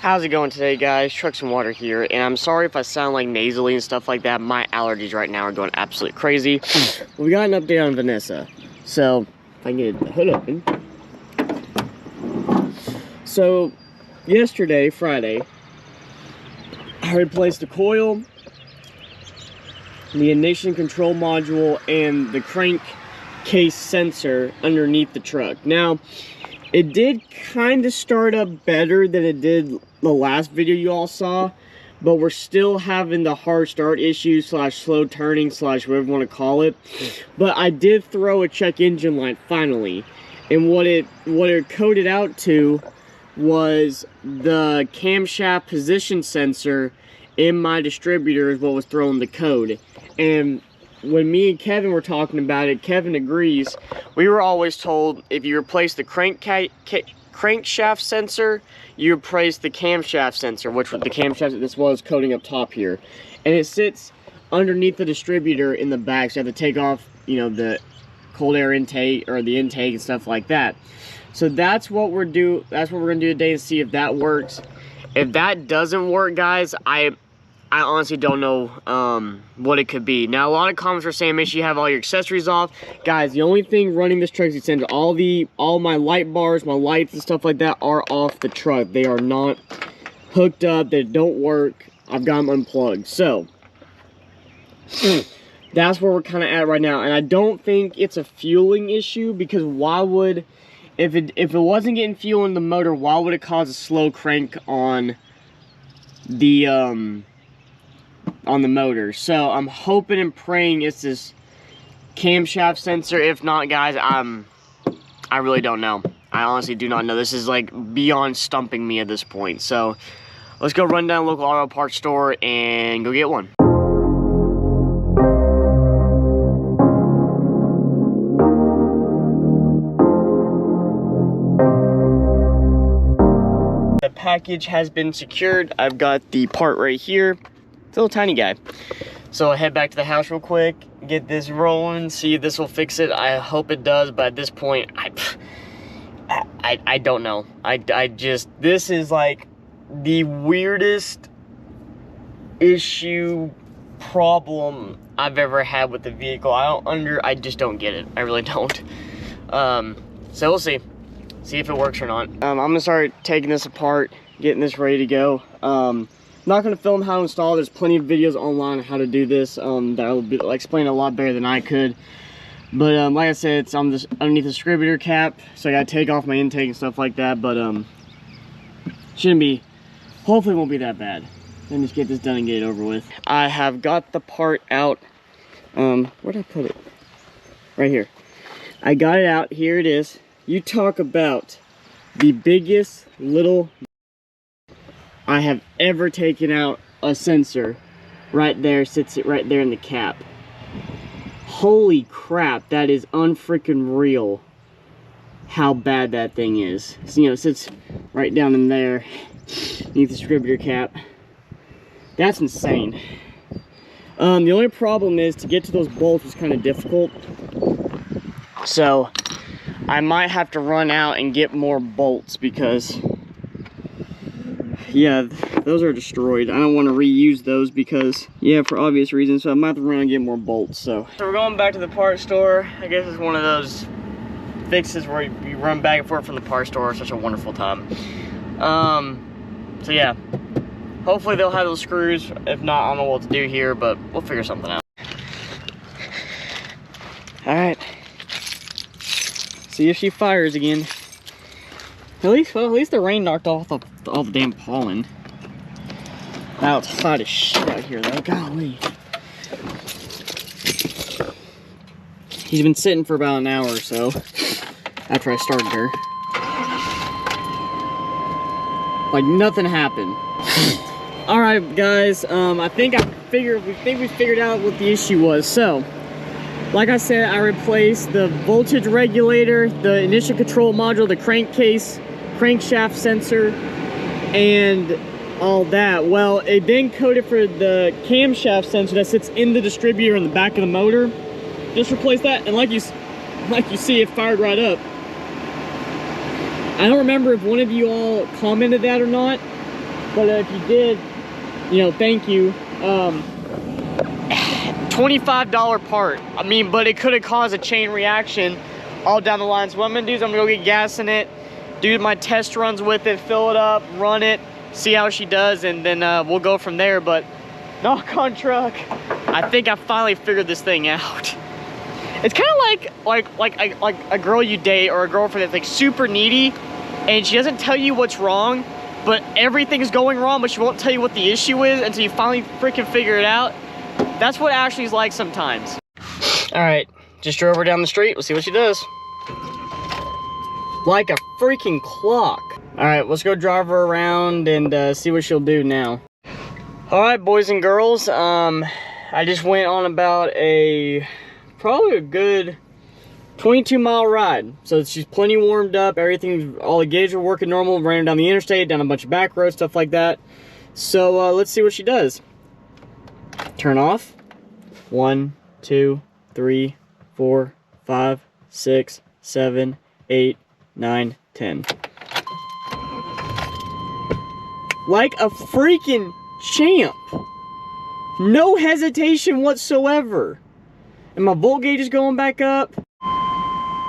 How's it going today, guys? Trucks and Water here, and I'm sorry if I sound like nasally and stuff like that. My allergies right now are going absolutely crazy. We got an update on Vanessa. So, if I can get the hood open. So, yesterday, Friday, I replaced the coil, the ignition control module, and the crankcase sensor underneath the truck. Now, it did kind of start up better than it did the last video you all saw, but we're still having the hard start issues slash slow turning slash whatever you want to call it. But I did throw a check engine light finally, and what it coded out to was the camshaft position sensor in my distributor is what was throwing the code. And when me and Kevin were talking about it, Kevin agrees. We were always told if you replace the crankshaft sensor, you replace the camshaft sensor, which with the camshaft, this was coding up top here. And it sits underneath the distributor in the back, so you have to take off, you know, the cold air intake or the intake and stuff like that. So that's what we're gonna do today and see if that works. If that doesn't work, guys, I honestly don't know what it could be. Now, a lot of comments are saying make sure you have all your accessories off. Guys, the only thing running this truck is all my light bars, my lights and stuff like that are off the truck. They are not hooked up. They don't work. I've got them unplugged. So, that's where we're kind of at right now. And I don't think it's a fueling issue, because why would, if it wasn't getting fuel in the motor, why would it cause a slow crank on the motor? So I'm hoping and praying it's this camshaft sensor. If not, guys, I really don't know. I honestly do not know. This is like beyond stumping me at this point. So let's go run down a local auto parts store and go get one. The package has been secured. I've got the part right here. It's a little tiny guy. So I'll head back to the house real quick, get this rolling, see if this will fix it. I hope it does, but at this point, I don't know. This is like the weirdest issue problem I've ever had with the vehicle. I just don't get it. I really don't. So we'll see if it works or not. I'm gonna start taking this apart, getting this ready to go. Not going to film how to install. There's plenty of videos online on how to do this that will explain a lot better than I could. But like I said, it's on this underneath the distributor cap, so I got to take off my intake and stuff like that. But shouldn't be, hopefully it won't be that bad. Then just get this done and get it over with. I have got the part out. Where did I put it? Right here. I got it out. Here it is. You talk about the biggest little I have ever taken out a sensor. Right there, sits it right there in the cap. Holy crap, that is unfreaking real how bad that thing is. So, you know, it sits right down in there beneath the distributor cap. That's insane. The only problem is to get to those bolts is kind of difficult. So I might have to run out and get more bolts, because yeah, those are destroyed. I don't want to reuse those because, yeah, for obvious reasons. So I might have to run and get more bolts. So we're going back to the parts store. I guess it's one of those fixes where you run back and forth from the parts store. It's such a wonderful time. So yeah, hopefully they'll have those screws. If not, I don't know what to do here, but we'll figure something out. All right. See if she fires again. At least the rain knocked off all the damn pollen. Now it's hot as shit out here though, golly. He's been sitting for about an hour or so after I started her. Like nothing happened. Alright guys, I think we figured out what the issue was. So, like I said, I replaced the voltage regulator, the ignition control module, the crankshaft sensor, and all that. Well, it then coded for the camshaft sensor that sits in the distributor in the back of the motor. Just replace that, and like you see, it fired right up. I don't remember if one of you all commented that or not, But if you did, you know, thank you. $25 part. I mean, but it could have caused a chain reaction all down the line. So what I'm gonna do is I'm gonna go get gas in it, do my test runs with it, fill it up, run it, see how she does, and then we'll go from there. But knock on truck, I think I finally figured this thing out. It's kind of like a girl you date or a girlfriend that's like super needy, and she doesn't tell you what's wrong, but everything's going wrong, but she won't tell you what the issue is until you finally freaking figure it out. That's what Ashley's like sometimes. All right, just drove her down the street. We'll see what she does. Like a freaking clock. All right, let's go drive her around and see what she'll do now. All right, boys and girls, I just went on about probably a good 22-mile ride. So she's plenty warmed up. Everything, all the gauges are working normal. Ran her down the interstate, down a bunch of back roads, stuff like that. So let's see what she does. Turn off. 1, 2, 3, 4, 5, 6, 7, 8, 9, 10. Like a freaking champ. No hesitation whatsoever. And my volt gauge is going back up.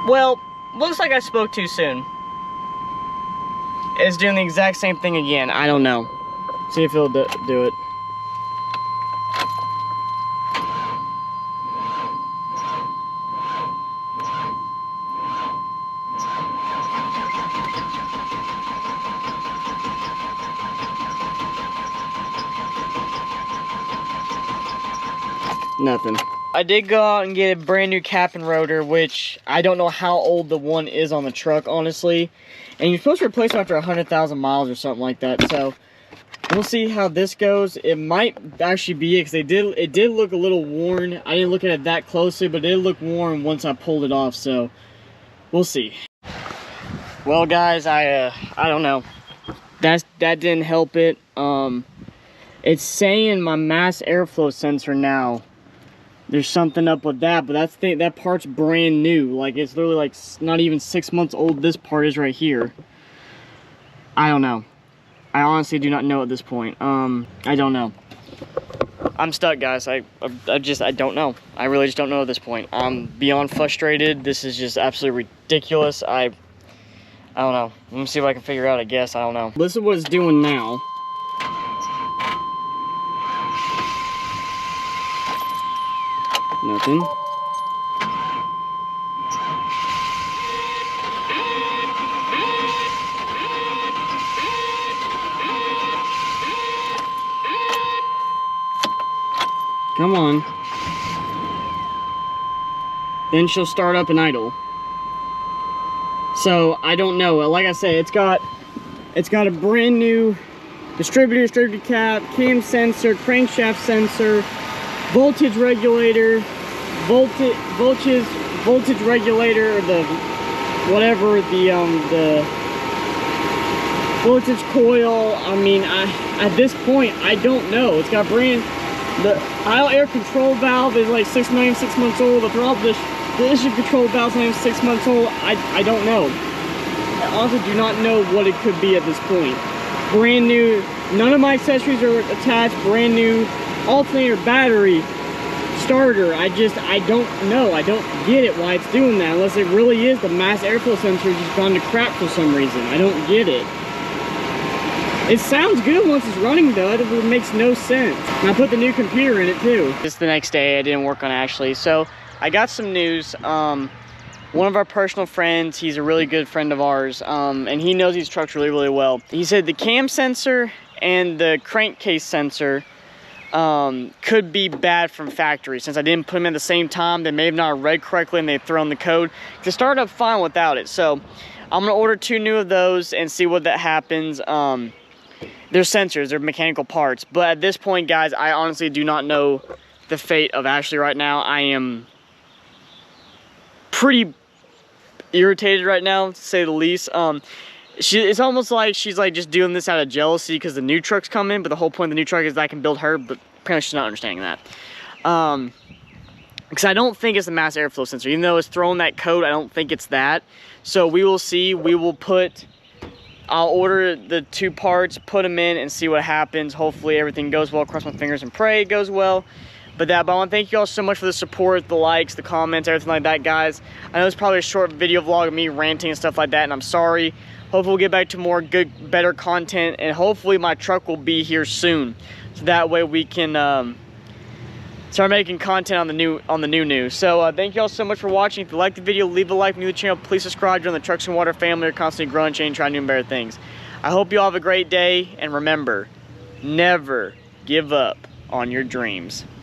Well, looks like I spoke too soon. It's doing the exact same thing again. I don't know. See if it'll do it. Nothing. I did go out and get a brand new cap and rotor, which I don't know how old the one is on the truck, honestly. And you're supposed to replace it after 100,000 miles or something like that. So we'll see how this goes. It might actually be it, because it did look a little worn. I didn't look at it that closely, but it did look worn once I pulled it off. So we'll see. Well, guys, I don't know. That didn't help it. It's saying my mass airflow sensor now. There's something up with that, but that part's brand new. Like, it's literally like not even 6 months old. This part is right here. I don't know. I honestly do not know at this point. I don't know. I'm stuck, guys. I don't know. I really just don't know at this point. I'm beyond frustrated. This is just absolutely ridiculous. I don't know. Let me see if I can figure out, I guess. I don't know. This is what it's doing now. Nothing. Come on. Then she'll start up and idle. So I don't know. Like I said, it's got a brand new distributor cap, cam sensor, crankshaft sensor, voltage regulator, voltage regulator, or the whatever, the voltage coil. I mean, at this point I don't know. It's got the aisle air control valve is like 6 months old. The issue control valve is not even 6 months old. I don't know. I also do not know what it could be at this point. Brand new. None of my accessories are attached. Brand new alternator, battery, starter. I don't know. I don't get it why it's doing that, unless it really is the mass airflow sensor just gone to crap for some reason. I don't get it. It sounds good once it's running though. It makes no sense. And I put the new computer in it too. It's the next day. I didn't work on Ashley. So I got some news. One of our personal friends, he's a really good friend of ours, and he knows these trucks really, really well. He said the cam sensor and the crankcase sensor could be bad from factory. Since I didn't put them at the same time, they may have not read correctly and they've thrown the code. To start up fine without it. So I'm gonna order 2 new of those and see what that happens. They're sensors, they're mechanical parts. But at this point, guys, I honestly do not know the fate of Ashley right now. I am pretty irritated right now, to say the least. It's almost like she's like just doing this out of jealousy because the new truck's coming, but the whole point of the new truck is that I can build her, but apparently she's not understanding that. Because I don't think it's the mass airflow sensor. Even though it's throwing that code, I don't think it's that. So we will see. We will put I'll order the 2 parts, put them in, and see what happens. Hopefully everything goes well. Cross my fingers and pray it goes well. But I want to thank you all so much for the support, the likes, the comments, everything like that, guys. I know it's probably a short video vlog of me ranting and stuff like that, and I'm sorry. Hopefully we'll get back to more good, better content, and hopefully my truck will be here soon. So that way we can start making content on the new. So thank you all so much for watching. If you like the video, leave a like, new to the channel. Please subscribe. Join the Trucks and Water family. We're constantly growing, changing, trying new and better things. I hope you all have a great day, and remember, never give up on your dreams.